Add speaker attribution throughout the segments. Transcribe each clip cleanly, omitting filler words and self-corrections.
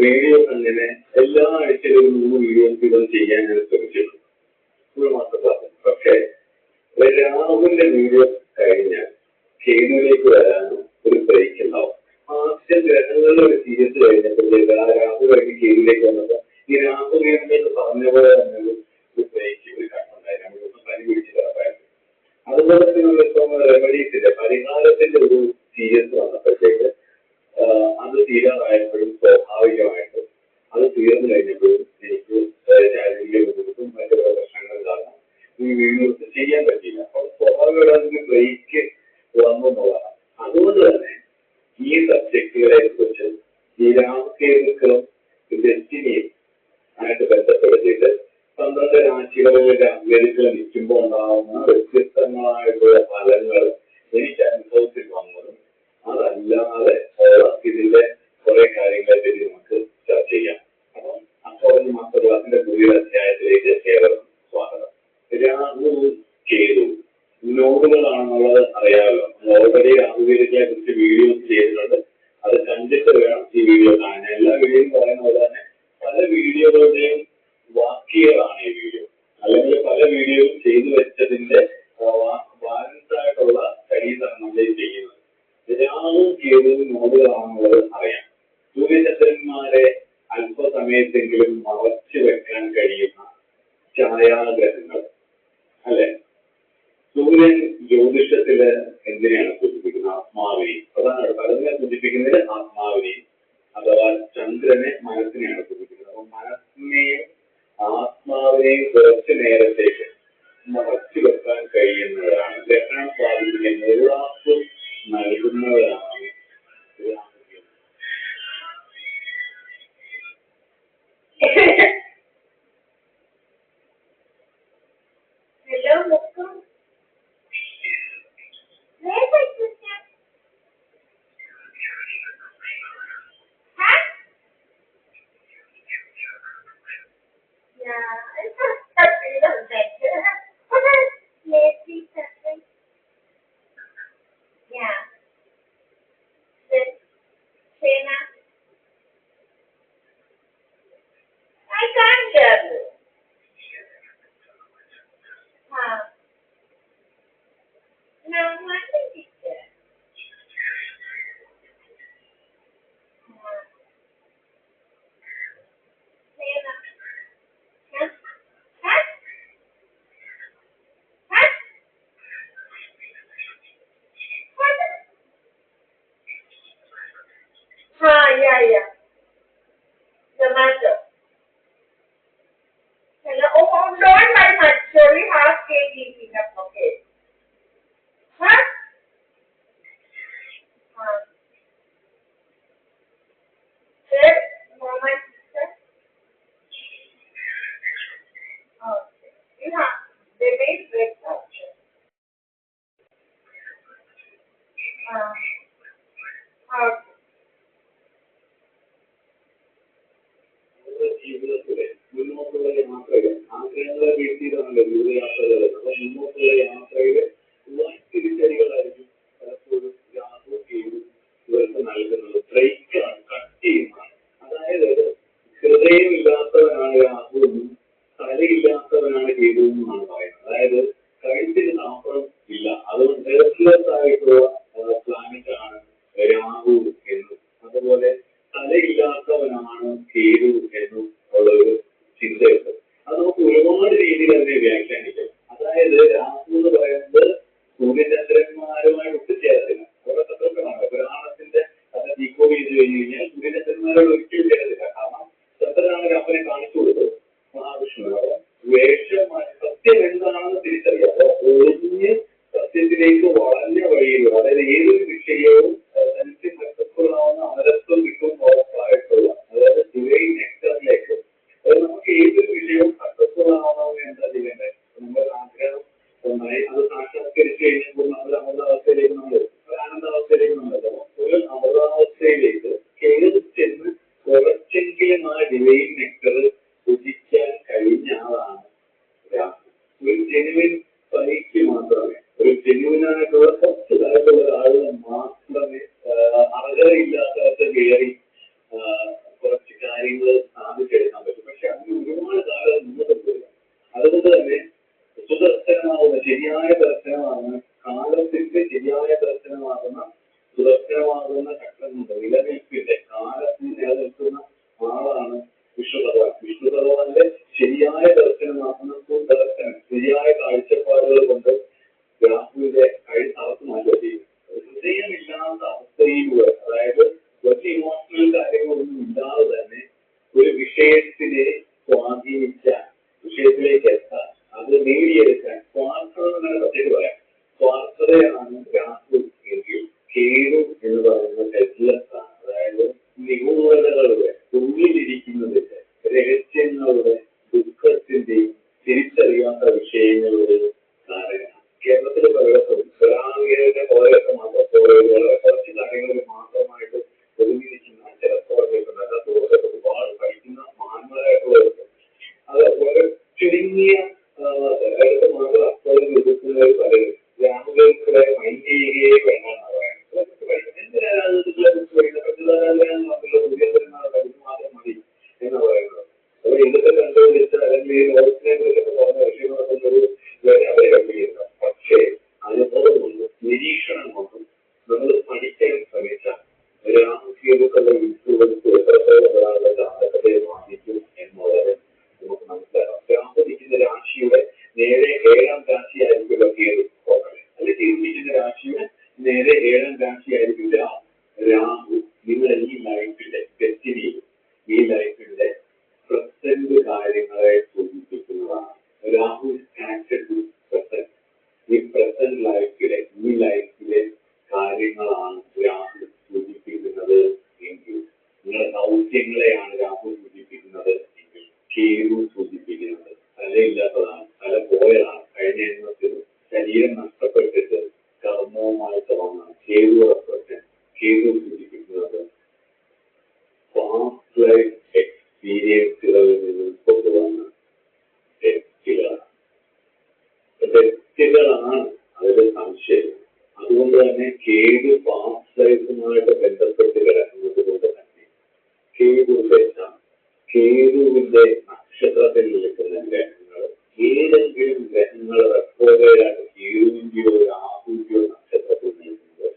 Speaker 1: Videos അങ്ങനെ എല്ലാ ആഴ്ചയിലും 3 വീഡിയോസ് വീതം ചെയ്യാൻ ഞാൻ ശ്രമിച്ചിട്ടുണ്ട്. Full master class. പക്ഷേ രാഹുലിന്റെ വീഡിയോ കഴിഞ്ഞാൽ കേതുവിലേക്ക് വരാനും ഒരു ബ്രേക്ക് ഉണ്ടാവും. ആദ്യ ഗ്രഹങ്ങളുടെ ഒരു സീരീസ് കഴിഞ്ഞപ്പോഴത്തേക്ക് ആ രാഹുൽ കഴിഞ്ഞ് കേതുവിലേക്ക് വന്നപ്പോൾ ഈ രാഹുലിലേക്ക് പറഞ്ഞ പോലെ തന്നെ ഒരു ബ്രേക്ക് ഒരു കണ്ടുണ്ടായി. നമ്മളിപ്പം പനി പിടിച്ച് കിടപ്പായിരുന്നു. അതുപോലെ തന്നെ നമ്മളിപ്പം റെമഡീസിന്റെ പരിഹാരത്തിന്റെ ഒരു സീരീസ് വന്നപ്പോഴത്തേക്ക് അത് തീരാറായപ്പോഴും സ്വാഭാവികമായിട്ടും അത് തീർന്നു കഴിഞ്ഞപ്പോഴും എനിക്ക് ശാരീരിക ബുദ്ധിമുട്ടും മറ്റു പല പ്രശ്നങ്ങളും കാരണം ഈ വീഡിയോസ് ചെയ്യാൻ പറ്റിയില്ല. അപ്പോൾ സ്വാഭാവികമായിട്ട് ബ്രേക്ക് വന്നു എന്നുള്ളതാണ്. അതുകൊണ്ട് തന്നെ ഈ സബ്ജക്റ്റുകളെ കുറിച്ച് ഈ രാഹുക്കേതുക്കളും ഡെസ്റ്റിനിയും ആയിട്ട് ബന്ധപ്പെടുത്തിയിട്ട് 12 രാശികളിലെ രാഹുക്കേതുക്കൾ നിൽക്കുമ്പോൾ ഉണ്ടാകുന്ന വ്യത്യസ്തങ്ങളായിട്ടുള്ള ഫലങ്ങൾ എനിക്ക് അനുഭവത്തിൽ വന്നതും അതല്ലാതെ ഇതിന്റെ കുറെ കാര്യങ്ങളെ പറ്റി നമുക്ക് ചർച്ച ചെയ്യാം. അപ്പം അസ്ട്രോളജി മാസ്റ്റർ ക്ലാസിന്റെ പുതിയ അധ്യായത്തിലേക്ക് ഏവർക്കും സ്വാഗതം. രാഹുവും കേതുവും നോഡുകളാണെന്നുള്ളത് അറിയാമല്ലോ. ഓൾറെഡി രാഹുവേദിനെ കുറിച്ച് വീഡിയോസ് ചെയ്തിട്ടുണ്ട്. അത് കണ്ടിട്ട് വേണം ഈ വീഡിയോ കാണാൻ. എല്ലാ വീഡിയോയും പറയുന്ന പോലെ തന്നെ പല വീഡിയോകളുടെയും വാക്കികളാണ് ഈ വീഡിയോ, അല്ലെങ്കിൽ പല വീഡിയോയും ചെയ്തു വെച്ചതിന്റെ ബാലൻസ് ആയിട്ടുള്ള സ്റ്റഡീസാണ് നമ്മൾ ചെയ്യുന്നത്. രാഹുവും കേതുവും നോഡുകളാണെന്നുള്ളത് അറിയാം. സൂര്യചന്ദ്രന്മാരെ അല്പസമയത്തെങ്കിലും മറച്ചു വെക്കാൻ കഴിയുന്ന ഛായാഗ്രഹങ്ങൾ അല്ലെ. സൂര്യൻ ജ്യോതിഷത്തില് എന്തിനെയാണ് സൂചിപ്പിക്കുന്നത്? ആത്മാവിനെയും. പ്രധാനമായിട്ട് പലതിനെ സൂചിപ്പിക്കുന്നതിന് ആത്മാവിനെയും അഥവാ ചന്ദ്രനെ മനസ്സിനെയാണ് സൂചിപ്പിക്കുന്നത്. അപ്പൊ മനസ്സിനെയും ആത്മാവിനെയും കുറച്ചു നേരത്തേക്ക് മറച്ചു വെക്കാൻ കഴിയുന്നവരാണ്, ഗ്രഹണം സ്വാധീനിക്കുന്നത്, ഉള്ളാപ്പ് നൽകുന്നവരാണ് ജീവിതത്തിലെ മുന്നോട്ടുള്ള യാത്രകൾ, ആഗ്രഹങ്ങളെ വീഴ്ത്തിയതാണല്ലോ ജീവിതയാത്രകൾ. അപ്പൊ മുന്നോട്ടുള്ള യാത്രയില് തിരിച്ചടികളായിരിക്കും പലപ്പോഴും രാഹു കേതു ഇവർക്ക് നൽകുന്നത്. ബ്രേക്കാണ്, കട്ട് ചെയ്യുന്നതാണ്. അതായത് ഹൃദയമില്ലാത്തവനാണ് രാഹു എന്നും തലയില്ലാത്തവനാണ് കേതു എന്നുമാണ് പറയുന്നത്. അതായത് കഴുത്തിന് നാപ്പുറം ഇല്ല, അതുകൊണ്ട് ഹെൽപ്ലെസ് ആയിട്ടുള്ള പ്ലാനറ്റ് ആണ് രാഹു എന്നും, അതുപോലെ തലയില്ലാത്തവനാണ് കേതു എന്നും ഉള്ളൊരു ചിന്തയുണ്ട്. അത് നമുക്ക് ഒരുപാട് രീതിയിൽ അതിനെ വ്യാഖ്യാനിക്കാം. അതായത് രാഹു എന്ന് പറയുന്നത് സൂര്യചന്ദ്രന്മാരുമായി ഒത്തുചേരത്തില്ല. അവരുടെ തത്വങ്ങളാണ് പുരാണത്തിന്റെ അത് ഡീകോഡ് ചെയ്ത് കഴിഞ്ഞു കഴിഞ്ഞാൽ സൂര്യചന്ദ്രന്മാരോട് ഒരിക്കലും ചേരത്തില്ല. കാരണം ചന്ദ്രനാണ് രാഹുവിനെ കാണിച്ചു കൊടുത്തത്, മഹാവിഷ്ണുവിനോട്. വേഷമായി സത്യം എന്താണെന്ന് തിരിച്ചറിയാം. അപ്പൊ ഒളിഞ്ഞ് സത്യത്തിലേക്ക് വളഞ്ഞ വഴിയിലൂടെ, അതായത് ഏതൊരു വിഷയവും തനിക്ക് സക്സസ്ഫുള്ളാവുന്ന അമരത്വം കിട്ടും ഉറപ്പായിട്ടുള്ള, അതായത് ഡിവൈൻ നെക്ടറിലേക്ക്. അതായത് നമുക്ക് ഏതൊരു വിഷയവും സക്സസ്ഫുൾ ആവണമെന്ന് എന്താ ചെയ്യേണ്ടത്? നമ്മുടെ ആഗ്രഹം ഉണ്ടായി അത് സാക്ഷാത്കരിച്ച് കഴിഞ്ഞപ്പോൾ നമ്മൾ അമൃതാവസ്ഥയിലേക്ക് നമ്മൾ ആനന്ദാവസ്ഥയിലേക്ക് നമ്മൾ ഒരു അമൃതാവസ്ഥയിലേക്ക് കയറി ചെന്ന് കുറച്ചെങ്കിലും ആ ഡിവൈൻ നെക്ടർ രുചിക്കാൻ കഴിഞ്ഞ ആളാണ് രാഹു. ഒരു ജെനുവിൻ പൈക്ക് മാത്രമേ, ഒരു ജെനുവിനായിട്ടുള്ള കുറച്ചതായിട്ടുള്ള ആളുകൾ മാത്രമേ അർഹതയില്ലാത്തവർക്ക് കയറി കുറച്ച് ചുരുങ്ങിയ അടുത്ത മാസം അപ്പോഴും എതിർക്കുന്നവർ പലരും രാഹുലിനെ മൈൻഡ് ചെയ്യുകയേ വേണമെന്നാണ് പറയുന്നത്. എന്തിനാണ് മാത്രം മതി എന്ന് പറയുന്നത്. അപ്പോൾ ഇന്നത്തെ കണ്ടുപിടിച്ച അല്ലെങ്കിൽ നോട്ടിനെ കുറിച്ചൊക്കെ പറഞ്ഞ വിഷയങ്ങളൊരു അവരെ കണ്ടുപിടിക്കുന്നത്. പക്ഷേ അനുഭവമുണ്ട്, നിരീക്ഷണം കൊണ്ടും നമ്മൾ പഠിക്കാൻ ശ്രമിച്ചാൽ രാഷ്ട്രീയത്തിലുള്ള ഇൻഫ്ലുവൻസ് എത്രത്തോളം ഒരാളുടെ ജാതകത്തെ ബാധിക്കും എന്നുള്ളത് നമുക്ക് മനസ്സിലാക്കാം. രാഹുലിക്കുന്ന രാശിയുടെ നേരെ 7ാം രാശിയായിരിക്കും കേതു, അല്ലെങ്കിൽ കേതുവിക്കുന്ന രാശിയുടെ നേരെ 7ാം രാശിയായിരിക്കും രാഹു. നിങ്ങളുടെ ഈ ലൈഫിന്റെ ഡെസ്റ്റിനി, ഈ ലൈഫിന്റെ പ്രസന്റ് കാര്യങ്ങളെ സൂചിപ്പിക്കുന്നതാണ്. Rahu connected to present. ഈ പ്രസന്റ് ലൈഫിലെ ഈ ലൈഫിലെ കാര്യങ്ങളാണ് രാഹു സൂചിപ്പിക്കുന്നത് എങ്കിൽ, നിങ്ങളുടെ ദൗത്യങ്ങളെയാണ് രാഹു സൂചിപ്പിക്കുന്നത് എങ്കിൽ, കേതു സൂചിപ്പിക്കുന്നത് തലയില്ലാത്തതാണ്, തല പോയതാണ്, കഴിഞ്ഞ ജന്മത്തിൽ ശരീരം നഷ്ടപ്പെട്ടിട്ട് കർമ്മവുമായിട്ട് വന്ന കേതു റെപ്രസെന്റ്. കേതു സൂചിപ്പിക്കുന്നത് പാസ്റ്റ് ലൈഫ് എക്സ്പീരിയൻസുകളിൽ നിന്നും കൊണ്ടുവന്ന തെറ്റുകളാണ്. അതിൽ സംശയം. അതുകൊണ്ട് തന്നെ കേതു പാസ്റ്റ് ലൈഫുമായിട്ട് ബന്ധപ്പെട്ട് കിടക്കുന്നത് കൊണ്ട് തന്നെ കേതുവിന്റെ നക്ഷത്രത്തിൽ നിൽക്കുന്ന ഗ്രഹങ്ങൾ, ഏതെങ്കിലും ഗ്രഹങ്ങൾ റെപ്രോഗേഡായിട്ട് കേതുവിന്റെയോ രാഹുവിന്റെയോ നക്ഷത്രത്തിൽ നിൽക്കുന്നത്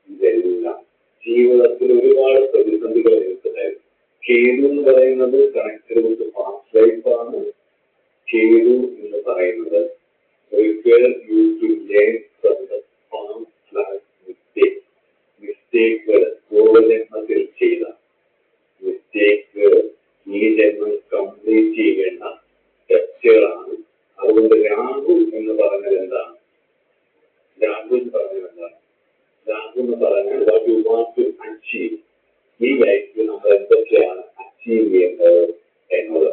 Speaker 1: ഇതെല്ലാം ജീവിതത്തിൽ ഒരുപാട് പ്രതിസന്ധികൾ നേരിട്ടതായിരുന്നു. കേതു എന്ന് പറയുന്നത് കണക്റ്റഡ് വിത്ത് പാസ്റ്റ് ലൈഫാണ്. കേതു എന്ന് പറയുന്നത് മിസ്റ്റേക്കുകൾ, പൂർവ്വജന്മത്തിൽ ചെയ്ത മിസ്റ്റേക്കുകൾ ഈ ജന്മം കംപ്ലീറ്റ് ചെയ്യേണ്ട സ്റ്റെപ്സുകളാണ്. അതുകൊണ്ട് രാഹു എന്ന് പറഞ്ഞത് എന്താണ്? രാഹു എന്ന് പറഞ്ഞാൽ what you want to achieve. ഈ ലൈഫിൽ നമ്മൾ എന്തൊക്കെയാണ് അച്ചീവ് ചെയ്യേണ്ടത് എന്നുള്ളത്.